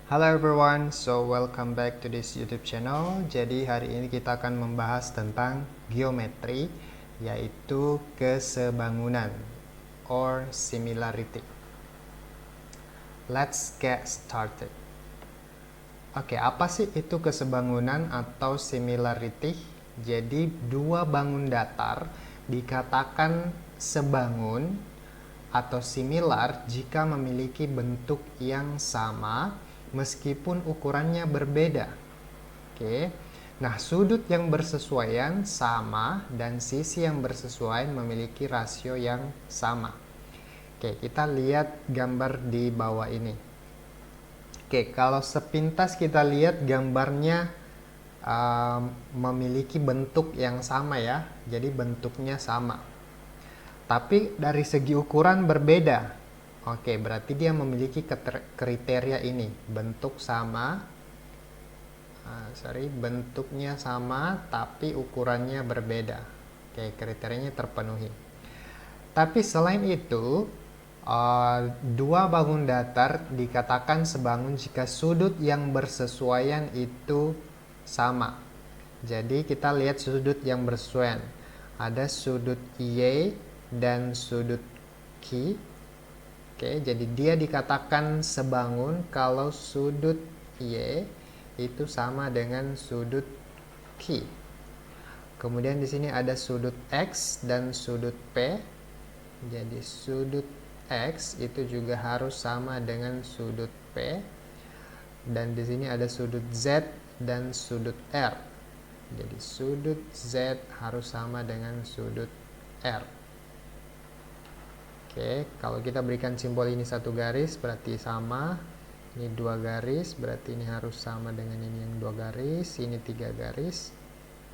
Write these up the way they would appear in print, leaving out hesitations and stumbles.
Hello everyone, so welcome back to this YouTube channel. Jadi hari ini kita akan membahas tentang geometri, yaitu kesebangunan or similarity. Let's get started. Oke, apa sih itu kesebangunan atau similarity? Jadi dua bangun datar dikatakan sebangun atau similar jika memiliki bentuk yang sama meskipun ukurannya berbeda. Oke. Nah, sudut yang bersesuaian sama dan sisi yang bersesuaian memiliki rasio yang sama. Oke, kita lihat gambar di bawah ini. Oke, kalau sepintas kita lihat gambarnya memiliki bentuk yang sama ya. Jadi bentuknya sama. Tapi dari segi ukuran berbeda. Oke, berarti dia memiliki kriteria ini. Bentuk sama. Bentuknya sama tapi ukurannya berbeda. Oke, kriterianya terpenuhi. Tapi selain itu, dua bangun datar dikatakan sebangun jika sudut yang bersesuaian itu sama. Jadi kita lihat sudut yang bersesuaian. Ada sudut Y dan sudut Q. Oke, jadi dia dikatakan sebangun kalau sudut Y itu sama dengan sudut Q. Kemudian di sini ada sudut X dan sudut P. Jadi sudut X itu juga harus sama dengan sudut P. Dan di sini ada sudut Z dan sudut R. Jadi sudut Z harus sama dengan sudut R. Oke, kalau kita berikan simbol ini satu garis berarti sama. Ini dua garis berarti ini harus sama dengan ini yang dua garis. Ini tiga garis.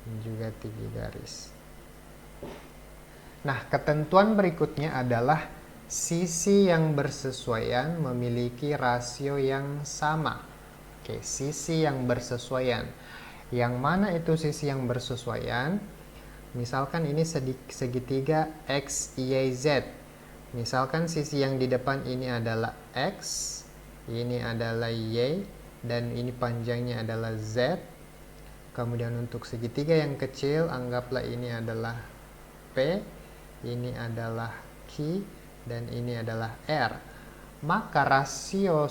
Ini juga tiga garis. Nah, ketentuan berikutnya adalah sisi yang bersesuaian memiliki rasio yang sama. Oke, sisi yang bersesuaian. Yang mana itu sisi yang bersesuaian? Misalkan ini segitiga X, Y, Z. Misalkan sisi yang di depan ini adalah X, ini adalah Y, dan ini panjangnya adalah Z. Kemudian untuk segitiga yang kecil, anggaplah ini adalah P, ini adalah Q, dan ini adalah R. Maka rasio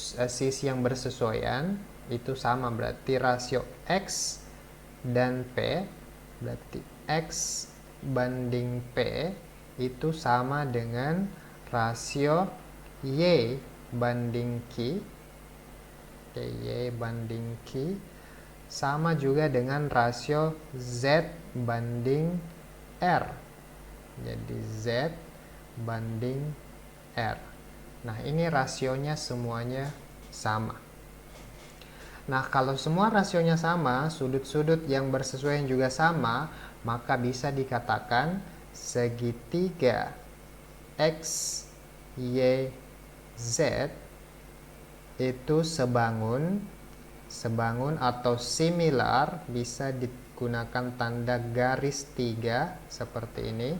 sisi yang bersesuaian itu sama, berarti rasio X dan P, berarti X banding P itu sama dengan rasio Y banding Q. Oke, Y banding Q sama juga dengan rasio Z banding R. Jadi Z banding R. Nah, ini rasionya semuanya sama. Nah, kalau semua rasionya sama, sudut-sudut yang bersesuaian juga sama, maka bisa dikatakan segitiga X, Y, Z itu sebangun atau similar, bisa digunakan tanda garis 3 seperti ini.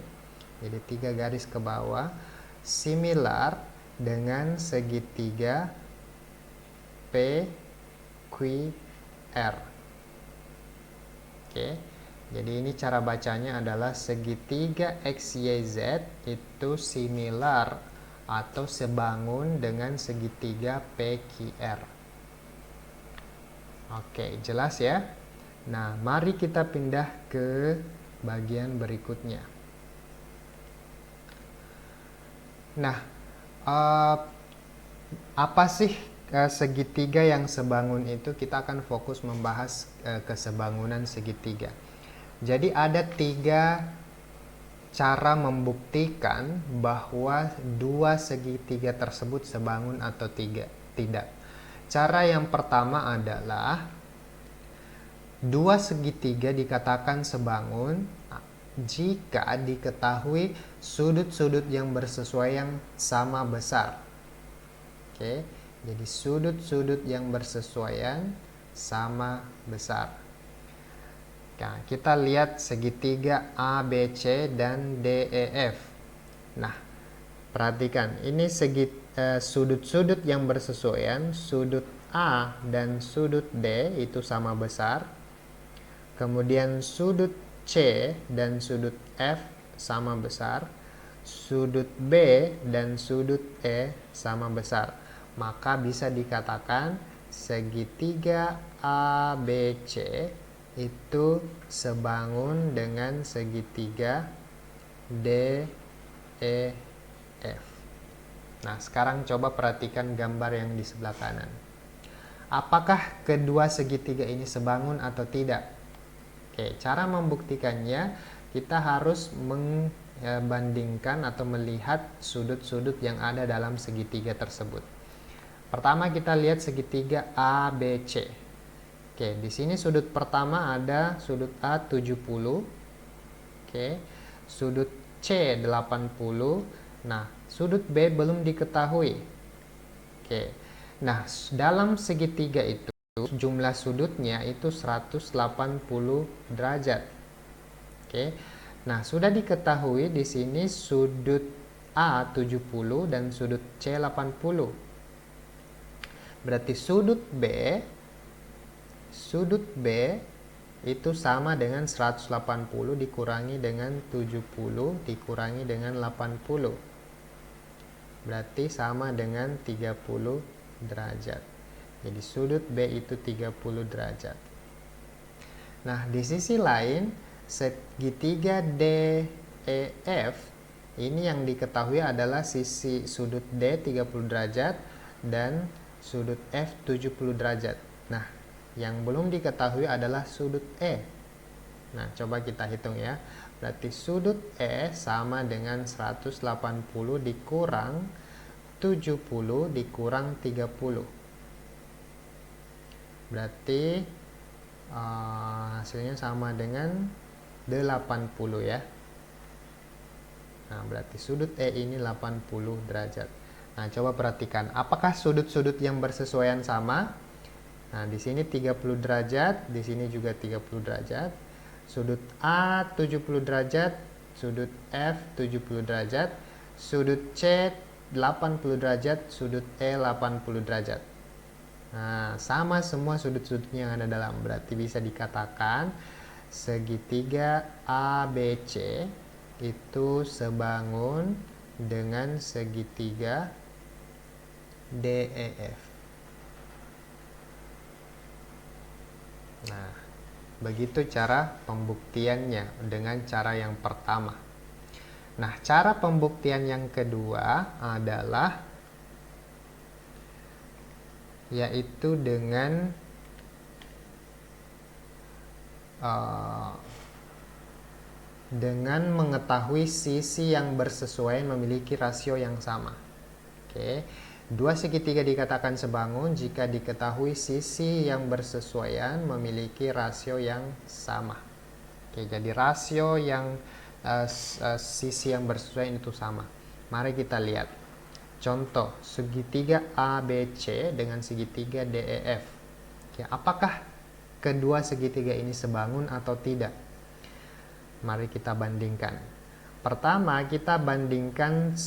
Jadi 3 garis ke bawah, similar dengan segitiga PQR. Oke. Jadi ini cara bacanya adalah segitiga XYZ itu similar atau sebangun dengan segitiga PQR. Oke, jelas ya? Nah, mari kita pindah ke bagian berikutnya. Nah, apa sih segitiga yang sebangun itu? Kita akan fokus membahas kesebangunan segitiga. Jadi ada 3 cara membuktikan bahwa dua segitiga tersebut sebangun atau tidak. Cara yang pertama adalah dua segitiga dikatakan sebangun jika diketahui sudut-sudut yang bersesuaian sama besar. Oke, jadi sudut-sudut yang bersesuaian sama besar. Nah, kita lihat segitiga ABC dan DEF. Nah, perhatikan, ini sudut-sudut yang bersesuaian, sudut A dan sudut D itu sama besar. Kemudian sudut C dan sudut F sama besar. Sudut B dan sudut E sama besar. Maka bisa dikatakan segitiga ABC itu sebangun dengan segitiga DEF. Nah, sekarang coba perhatikan gambar yang di sebelah kanan. Apakah kedua segitiga ini sebangun atau tidak? Oke, cara membuktikannya kita harus membandingkan atau melihat sudut-sudut yang ada dalam segitiga tersebut. Pertama kita lihat segitiga ABC. Oke, di sini sudut pertama ada sudut A 70. Oke, sudut C 80. Nah, sudut B belum diketahui. Oke. Nah, dalam segitiga itu jumlah sudutnya itu 180 derajat. Oke. Nah, sudah diketahui di sini sudut A 70 dan sudut C 80. Berarti sudut B itu sama dengan 180 dikurangi dengan 70 dikurangi dengan 80. Berarti sama dengan 30 derajat. Jadi sudut B itu 30 derajat. Nah, di sisi lain segitiga DEF ini yang diketahui adalah sisi sudut D 30 derajat dan sudut F 70 derajat. Nah, yang belum diketahui adalah sudut E. Nah, coba kita hitung ya. Berarti sudut E sama dengan 180 dikurang 70 dikurang 30. Berarti hasilnya sama dengan 80 ya. Nah, berarti sudut E ini 80 derajat. Nah, coba perhatikan, apakah sudut-sudut yang bersesuaian sama? Nah, di sini 30 derajat, di sini juga 30 derajat. Sudut A 70 derajat, sudut F 70 derajat, sudut C 80 derajat, sudut E 80 derajat. Nah, sama semua sudut-sudutnya yang ada dalam. Berarti bisa dikatakan segitiga ABC itu sebangun dengan segitiga DEF. Nah, begitu cara pembuktiannya dengan cara yang pertama. Nah, cara pembuktian yang kedua adalah yaitu dengan mengetahui sisi yang bersesuaian memiliki rasio yang sama. Oke, dua segitiga dikatakan sebangun jika diketahui sisi yang bersesuaian memiliki rasio yang sama. Oke, jadi rasio yang sisi yang bersesuaian itu sama. Mari kita lihat. Contoh, segitiga ABC dengan segitiga DEF. Oke, apakah kedua segitiga ini sebangun atau tidak? Mari kita bandingkan. Pertama, kita bandingkan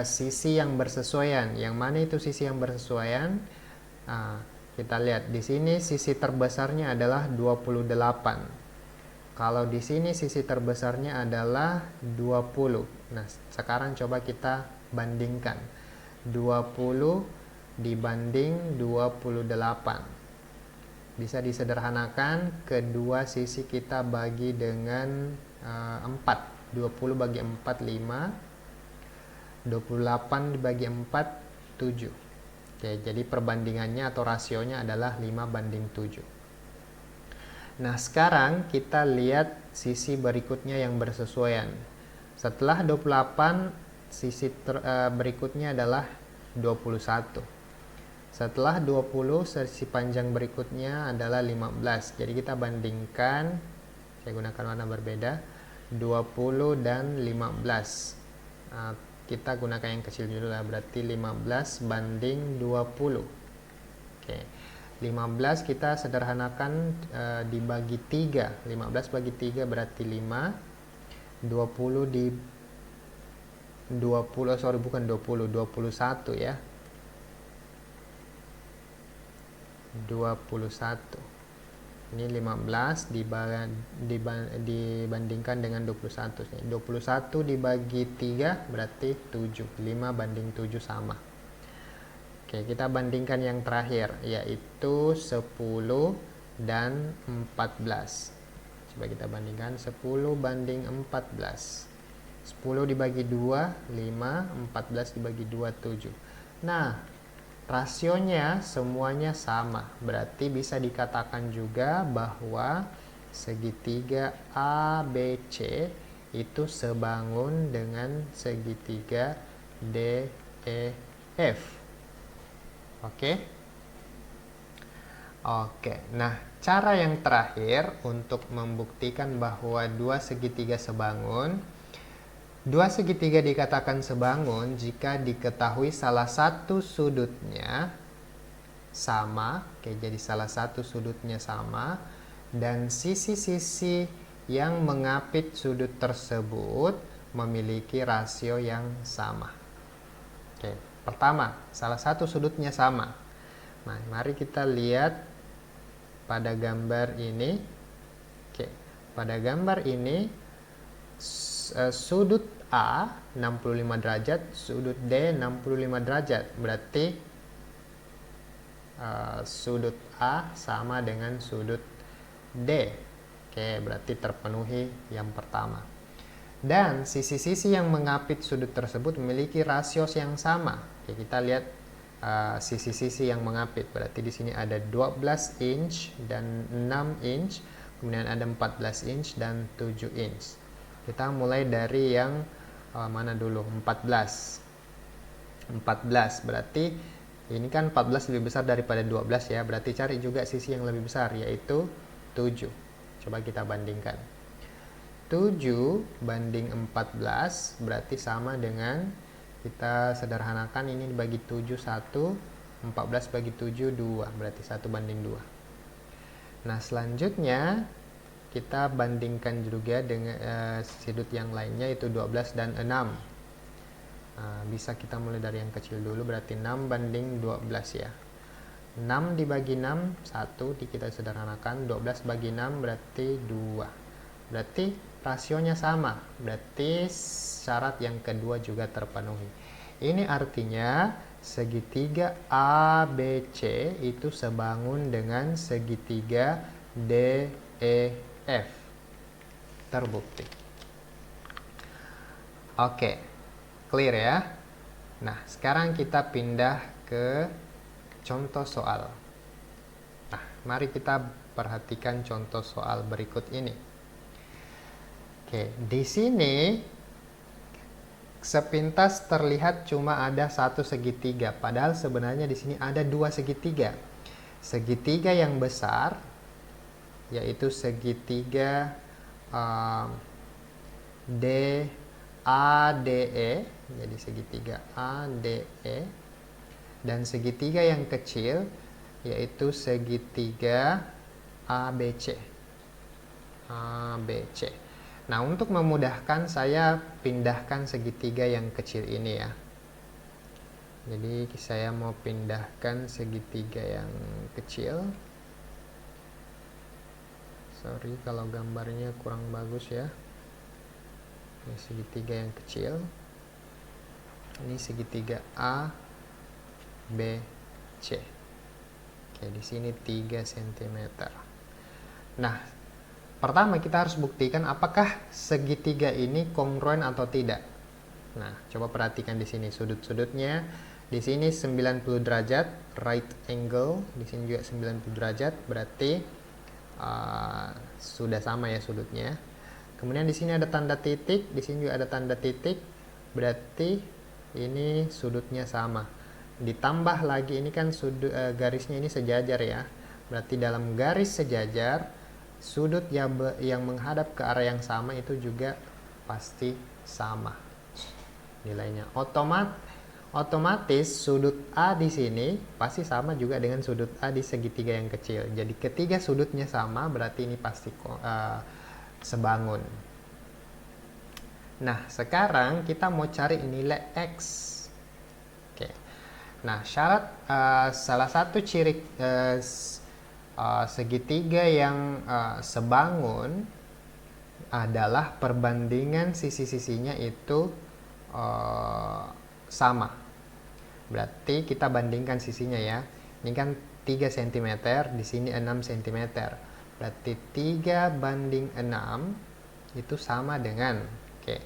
sisi yang bersesuaian. Yang mana itu sisi yang bersesuaian? Nah, kita lihat di sini sisi terbesarnya adalah 28. Kalau di sini sisi terbesarnya adalah 20. Nah, sekarang coba kita bandingkan. 20 dibanding 28. Bisa disederhanakan, kedua sisi kita bagi dengan 4. 20 bagi 4, 5. 28 dibagi 4, 7. Oke, jadi perbandingannya atau rasionya adalah 5 banding 7. Nah, sekarang kita lihat sisi berikutnya yang bersesuaian. Setelah 28, sisi berikutnya adalah 21. Setelah 20, sisi panjang berikutnya adalah 15. Jadi kita bandingkan, saya gunakan warna berbeda, 20 dan 15. Nah, kita gunakan yang kecil dulu lah, berarti 15 banding 20. Oke, 15 kita sederhanakan dibagi 3. 15 bagi 3 berarti 5. 20 bukan 20, 21 ya. 21. Ini 15 dibandingkan dengan 21. 21 dibagi 3 berarti 7. 5 banding 7 sama. Oke, kita bandingkan yang terakhir, yaitu 10 dan 14. Coba kita bandingkan 10 banding 14. 10 dibagi 2, 5. 14 dibagi 2, 7. Nah, rasionya semuanya sama. Berarti bisa dikatakan juga bahwa segitiga ABC itu sebangun dengan segitiga DEF. Oke. Nah, cara yang terakhir untuk membuktikan bahwa dua segitiga sebangun. Dua segitiga dikatakan sebangun jika diketahui salah satu sudutnya sama. Oke, jadi salah satu sudutnya sama dan sisi-sisi yang mengapit sudut tersebut memiliki rasio yang sama. Oke, pertama, salah satu sudutnya sama. Nah, mari kita lihat pada gambar ini. Oke, pada gambar ini sudut A 65 derajat, sudut D 65 derajat. Berarti sudut A sama dengan sudut D. Oke, berarti terpenuhi yang pertama. Dan sisi-sisi yang mengapit sudut tersebut memiliki rasio yang sama. Oke, kita lihat sisi-sisi yang mengapit. Berarti di sini ada 12 inch dan 6 inch, kemudian ada 14 inch dan 7 inch. Kita mulai dari yang mana dulu? 14. 14 berarti ini kan 14 lebih besar daripada 12 ya. Berarti cari juga sisi yang lebih besar, yaitu 7. Coba kita bandingkan. 7 banding 14 berarti sama dengan, kita sederhanakan ini dibagi 7 1, 14 bagi 7 2, berarti 1 banding 2. Nah, selanjutnya kita bandingkan juga dengan sudut yang lainnya, yaitu 12 dan 6. Bisa kita mulai dari yang kecil dulu, berarti 6 banding 12 ya. 6 dibagi 6 1, kita sederhanakan. 12 bagi 6 berarti 2. Berarti rasionya sama, berarti syarat yang kedua juga terpenuhi. Ini artinya segitiga ABC itu sebangun dengan segitiga DEF. Terbukti. Oke, clear ya. Nah, sekarang kita pindah ke contoh soal. Nah, mari kita perhatikan contoh soal berikut ini. Oke, di sini sepintas terlihat cuma ada satu segitiga, padahal sebenarnya di sini ada dua segitiga. Segitiga yang besar, yaitu segitiga ADE, jadi segitiga ADE, dan segitiga yang kecil, yaitu segitiga ABC. Nah, untuk memudahkan saya pindahkan segitiga yang kecil ini ya. Jadi saya mau pindahkan segitiga yang kecil. Sorry kalau gambarnya kurang bagus ya. Ini segitiga yang kecil. Ini segitiga A, B, C. Oke, di sini 3 cm. Nah, pertama kita harus buktikan apakah segitiga ini kongruen atau tidak. Nah, coba perhatikan di sini sudut-sudutnya. Di sini 90 derajat, right angle. Di sini juga 90 derajat, berarti sudah sama ya sudutnya. Kemudian di sini ada tanda titik, di sini juga ada tanda titik, berarti ini sudutnya sama. Ditambah lagi ini kan sudut garisnya ini sejajar ya. Berarti dalam garis sejajar sudut yang menghadap ke arah yang sama itu juga pasti sama nilainya. Otomatis sudut A di sini pasti sama juga dengan sudut A di segitiga yang kecil. Jadi ketiga sudutnya sama, berarti ini pasti sebangun. Nah, sekarang kita mau cari nilai X. Oke. Nah, syarat salah satu ciri segitiga yang sebangun adalah perbandingan sisi-sisinya itu sama. Berarti kita bandingkan sisinya ya. Ini kan 3 cm, di sini 6 cm. Berarti 3 banding 6 itu sama dengan, oke.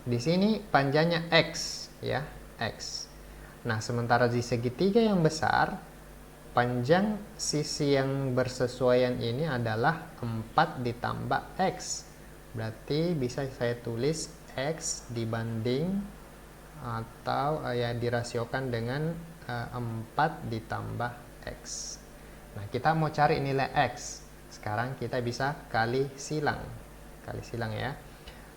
Di sini panjangnya X ya, X. Nah, sementara di segitiga yang besar, panjang sisi yang bersesuaian ini adalah 4 ditambah X. Berarti bisa saya tulis X dibanding atau ya dirasiokan dengan 4 ditambah X. Nah, kita mau cari nilai X. Sekarang kita bisa kali silang ya.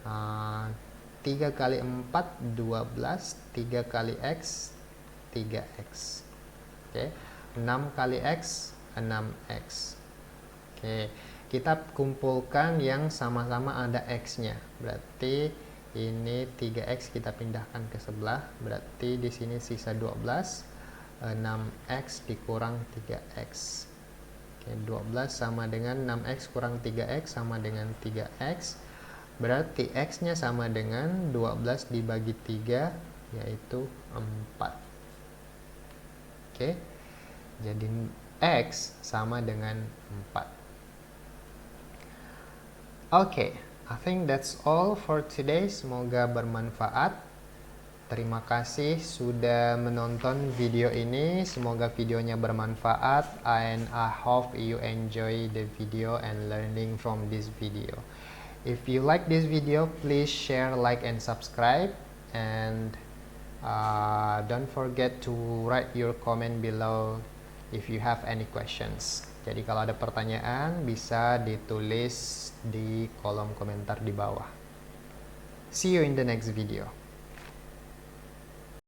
3 kali 4 12, 3 kali X 3X. Oke. 6 kali X 6X. Oke, kita kumpulkan yang sama-sama ada X-nya. Berarti ini 3X kita pindahkan ke sebelah. Berarti di sini sisa 12. 6X dikurang 3X. Oke, 12 sama dengan 6X kurang 3X sama dengan 3X. Berarti X-nya sama dengan 12 dibagi 3, yaitu 4. Oke, jadi X sama dengan 4. Oke, I think that's all for today. Semoga bermanfaat. Terima kasih sudah menonton video ini. Semoga videonya bermanfaat, and I hope you enjoy the video and learning from this video. If you like this video, please share, like, and subscribe. And don't forget to write your comment below if you have any questions. Jadi kalau ada pertanyaan bisa ditulis di kolom komentar di bawah. See you in the next video.